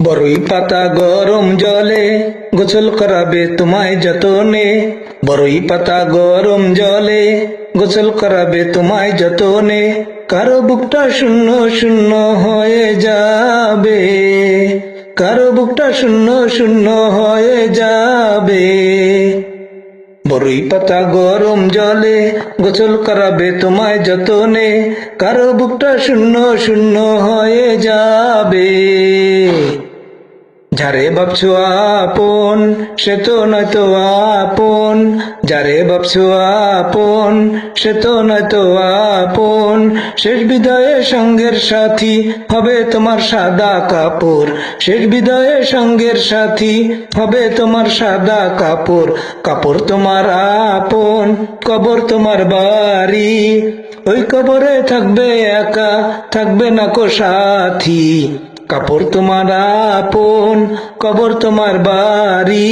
বরই পাতা গরম জলে গোসল করাবে তোমায় যতনে। বরই পাতা গরম জলে গোসল করাবে তোমায় যতনে। কারো বুকটা শূন্য শূন্য হয়ে যাবে, কারো বুকটা শূন্য শূন্য হয়ে যাবে। বরই পাতা গরম জলে গোসল করাবে তোমায় যতনে। কারো বুকটা শূন্য শূন্য হয়ে যাবে। যারে ভাবছো আপন সে তো নয়তো আপন, যারে ভাবছো আপন সে তো নয়তো আপন। শেষ বিদায়ে সঙ্গের সাথী হবে তোমার সাদা কাপড়, শেষ বিদায়ে সঙ্গের সাথী হবে তোমার সাদা কাপড়। কাপড় তোমার আপন, কবর তোমার বাড়ি, ওই কবরে থাকবে একা, থাকবে না কো সাথী। কাপড় তোমার আপন, কবর তোমার বাড়ি,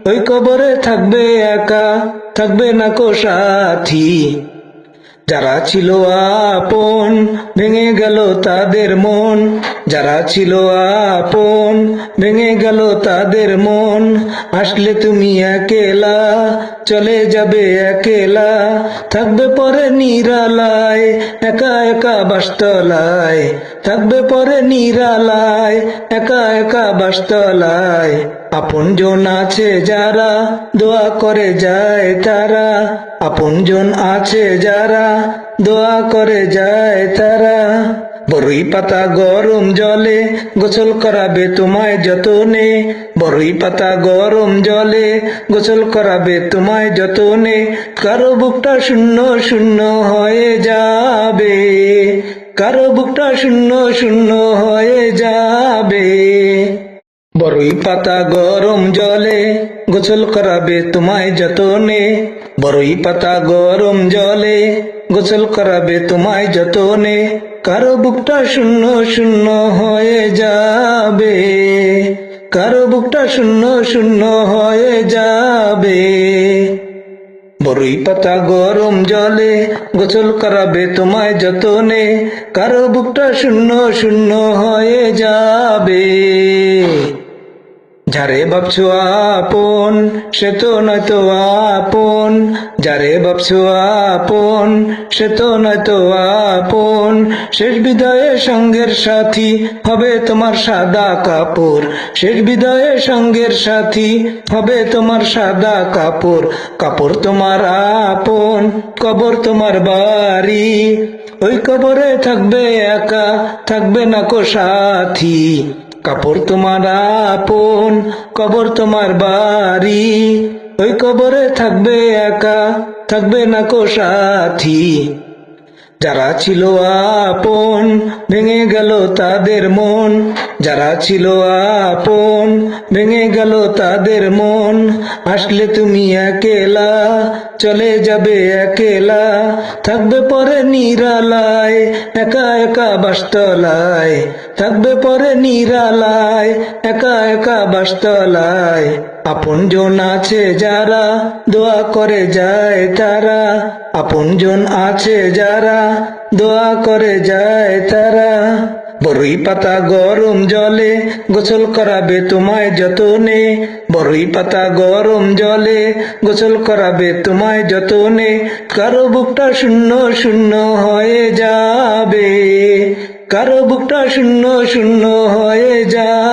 ওই কবরে থাকবে একা, থাকবে না কো সাথী। যারা ছিল আপন ভেঙে গেল তাদের মন, যারা ছিল আপন ভেঙে গেল তাদের মন। আসলে তুমি একেলা, চলে যাবে একেলা, থাকবে পরে নিরালায়, একা একা বাসতলায়, থাকবে পরে নিরালায়, একা একা বাসতলায়। আপনজন আছে যারা দোয়া করে যায় তারা, আপনজন আছে যারা দোয়া করে যায় তারা। বরই পাতা গরম জলে গোসল করাবে তোমায় যতনে। বরই পাতা গরম জলে গোসল করাবে তোমায় যতনে। কারো বুকটা শূন্য শূন্য হয়ে যাবে, কারো বুকটা শূন্য শূন্য হয়ে যাবে। বরই পাতা গরম জলে গোসল করাবে তোমায় যতনে। বরই পাতা গরম জলে গোসল করাবে তোমায় যতনে। কারো বুকটা শূন্য শূন্য হয়ে যাবে, কারো বুকটা শূন্য শূন্য হয়ে যাবে। বরই পাতা গরম জলে গোসল করাবে তোমায় যতনে। কারো বুকটা শূন্য শূন্য হয়ে যাবে। যারে ভাবছো আপন সে তো নয়তো আপন, যারে ভাবছো আপন সে তো নয়তো আপন। শেষ বিদায়ে সঙ্গের সাথী হবে তোমার সাদা কাপড়, শেষ বিদায়ে সঙ্গের সাথী হবে তোমার সাদা কাপড়। কাপড় তোমার আপন, কবর তোমার বাড়ি, ওই কবরে থাকবে একা, থাকবে না কো সাথী। কাপড় তোমার আপন, কবর তোমার বাড়ি, ওই কবরে থাকবে একা, থাকবে না কো সাথী। যারা ছিল আপন ভেঙে গেল তাদের মন, যারা ছিল আপন ভেঙে গেল তাদের মন। আসলে তুমি একেলা, চলে যাবে একেলা, থাকবে পরে নিরালায়, একা একা বাসতলায়, থাকবে পরে নিরালায়, একা একা বাসতলায়। আপনজন আছে যারা দোয়া করে যায় তারা, আপনজন আছে যারা দোয়া করে যায় তারা। বরই পাতা গরম জলে গোসল করাবে তোমায় যতনে। বরই পাতা গরম জলে গোসল করাবে তোমায় যতনে। কারো বুকটা শূন্য শূন্য হয়ে যাবে, কারো বুকটা শূন্য শূন্য হয়ে যাবে।